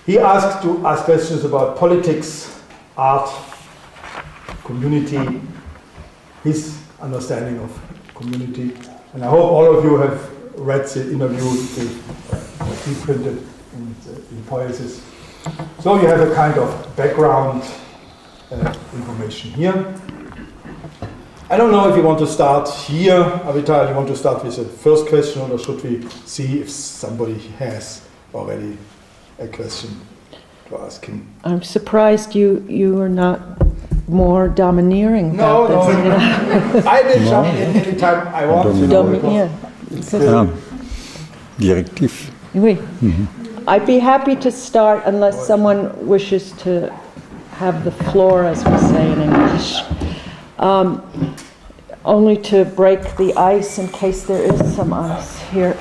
He asked to ask questions about politics, art, community, his understanding of community. And I hope all of you have read the interview that he printed in Poiesis. So you have a kind of background information here. I don't know if you want to start here, Avital, you want to start with the first question, or should we see if somebody has already a question to ask him? I'm surprised you are not more domineering about this. I did jump in any time I want to. Directive. Oui. I'd be happy to start unless someone wishes to have the floor, as we say in English. Only to break the ice in case there is some ice here.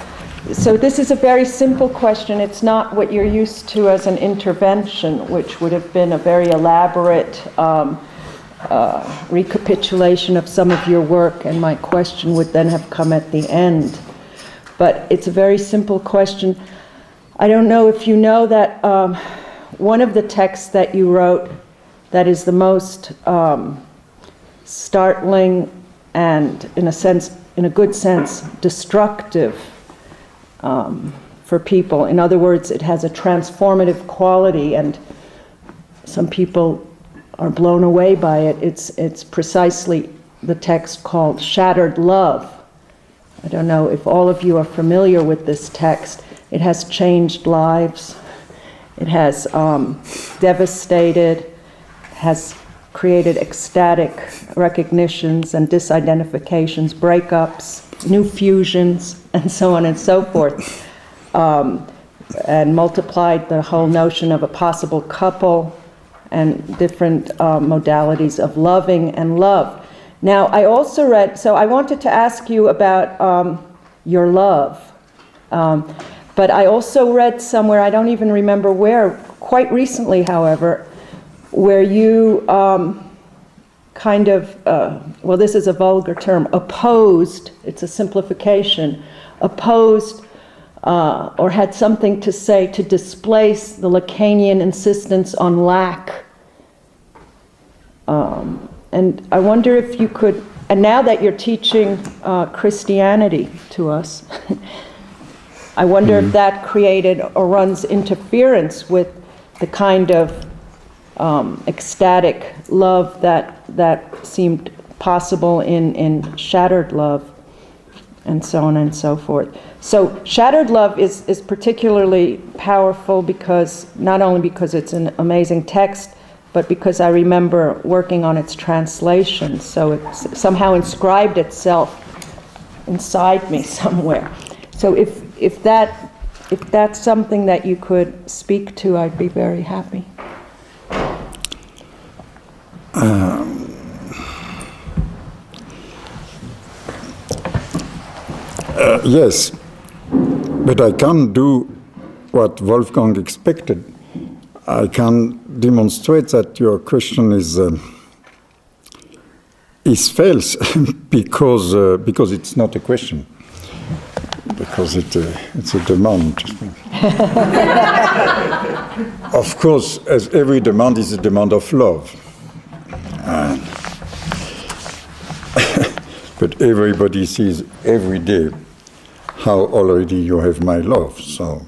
So this is a very simple question. It's not what you're used to as an intervention, which would have been a very elaborate recapitulation of some of your work, and my question would then have come at the end. But it's a very simple question. I don't know if you know that one of the texts that you wrote that is the most startling and, in a good sense, destructive for people. In other words, it has a transformative quality, and some people are blown away by it. It's precisely the text called Shattered Love. I don't know if all of you are familiar with this text. It has changed lives. It has devastated, has created ecstatic recognitions and disidentifications, breakups, new fusions, and so on and so forth, and multiplied the whole notion of a possible couple and different modalities of loving and love. Now, I also read, so I wanted to ask you about your love, but I also read somewhere, I don't even remember where, quite recently, however, where you kind of, well, this is a vulgar term, opposed, it's a simplification, opposed or had something to say to displace the Lacanian insistence on lack. And I wonder if you could, and now that you're teaching Christianity to us, I wonder if that created or runs interference with the kind of ecstatic love that seemed possible in shattered love, and so on and so forth. So shattered love is particularly powerful because, not only because it's an amazing text, but because I remember working on its translation, so it somehow inscribed itself inside me somewhere. So if that's something that you could speak to, I'd be very happy. Yes, but I can't do what Wolfgang expected. I can demonstrate that your question is false because it's not a question, because it's a demand. Of course, as every demand is a demand of love. But everybody sees every day how already you have my love. So,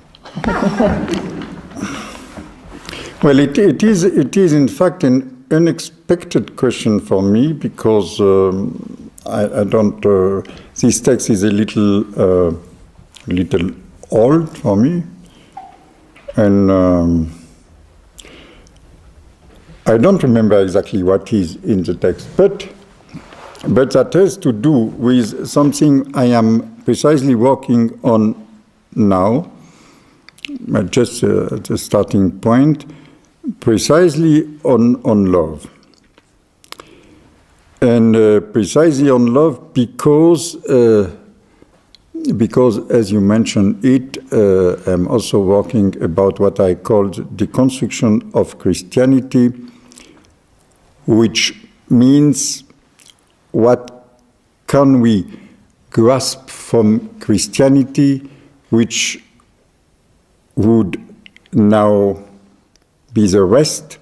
well, it is in fact an unexpected question for me because I don't. This text is a little old for me, and I don't remember exactly what is in the text, but that has to do with something I am precisely working on now, just at the starting point, precisely on love. And precisely on love because, as you mentioned it, I'm also working about what I called deconstruction of Christianity, which means what can we grasp from Christianity which would now be the rest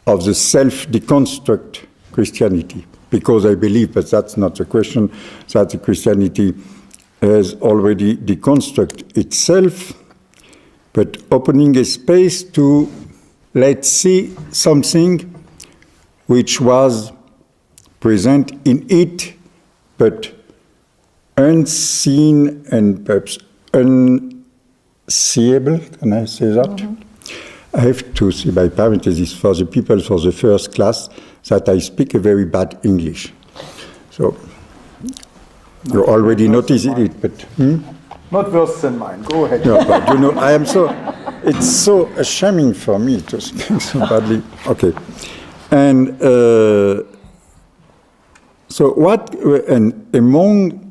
of the self-deconstruct Christianity, because I believe, but that's not the question, that the Christianity has already deconstructed itself, but opening a space to, let's see, something which was present in it, but unseen and perhaps unseeable, can I say that? Mm-hmm. I have to say by parenthesis for the people for the first class that I speak a very bad English. So you already noticed it, but... Not worse than mine. Go ahead. No, but you know, it's so ashamed for me to speak so badly. Okay. And so what, and among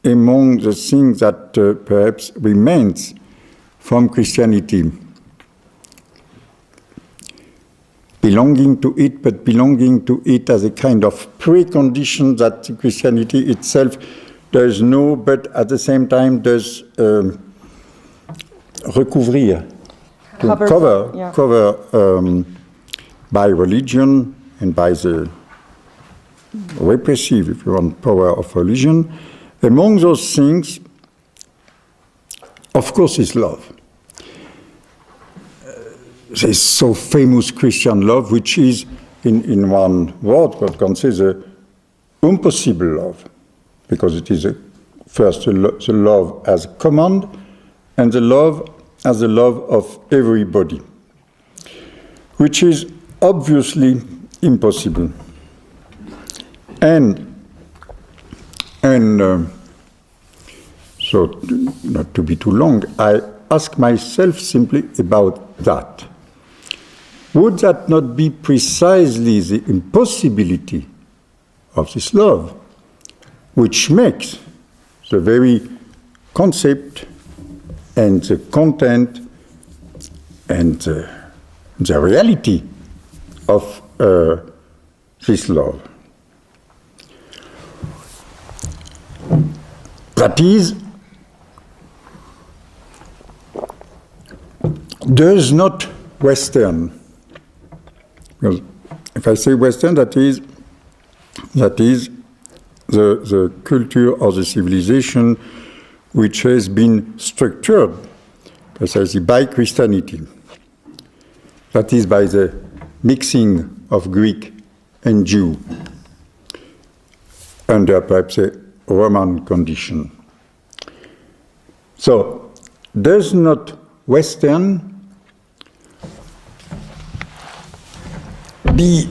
the things that perhaps remains from Christianity, belonging to it, but belonging to it as a kind of precondition that Christianity itself does know, but at the same time does recouvrir, to cover by religion and by the repressive, if you want, power of religion. Among those things, of course, is love. This so famous Christian love, which is, in one word, what Kant says, the impossible love, because it is first the love as a command, and the love as the love of everybody, which is obviously impossible. And so, not to be too long, I ask myself simply about that. Would that not be precisely the impossibility of this love, which makes the very concept and the content and the reality of this love? That is, does not Western, because if I say Western, that is the culture or the civilization which has been structured precisely by Christianity. That is by the mixing of Greek and Jew under perhaps a Roman condition. So, does not Western be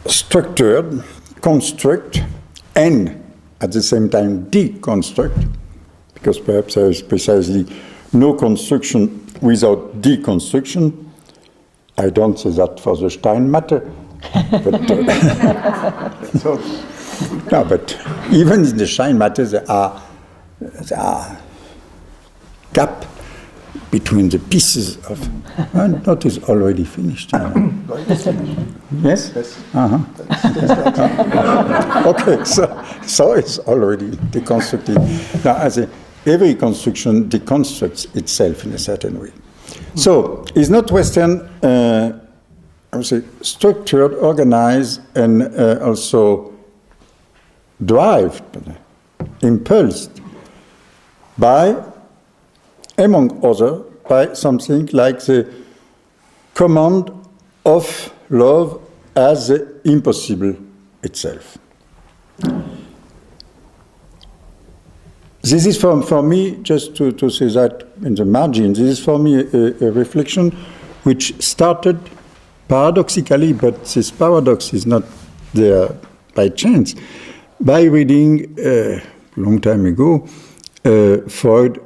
structured, construct, and at the same time deconstruct, because perhaps there is precisely no construction without deconstruction. I don't say that for the Stein matter, but no, but even in the Stein matter there are gap between the pieces of. That is already finished. Yes? Yes. Uh-huh. Okay, so it's already deconstructed. Now, as every construction deconstructs itself in a certain way. So, is not Western, I would say, structured, organized, and also derived, impulsed by, among others, by something like the command of love as the impossible itself. This is for me, just to say that in the margin, this is for me a reflection which started paradoxically, but this paradox is not there by chance, by reading a long time ago Freud,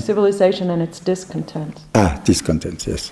Civilization and its discontent. Discontent, yes.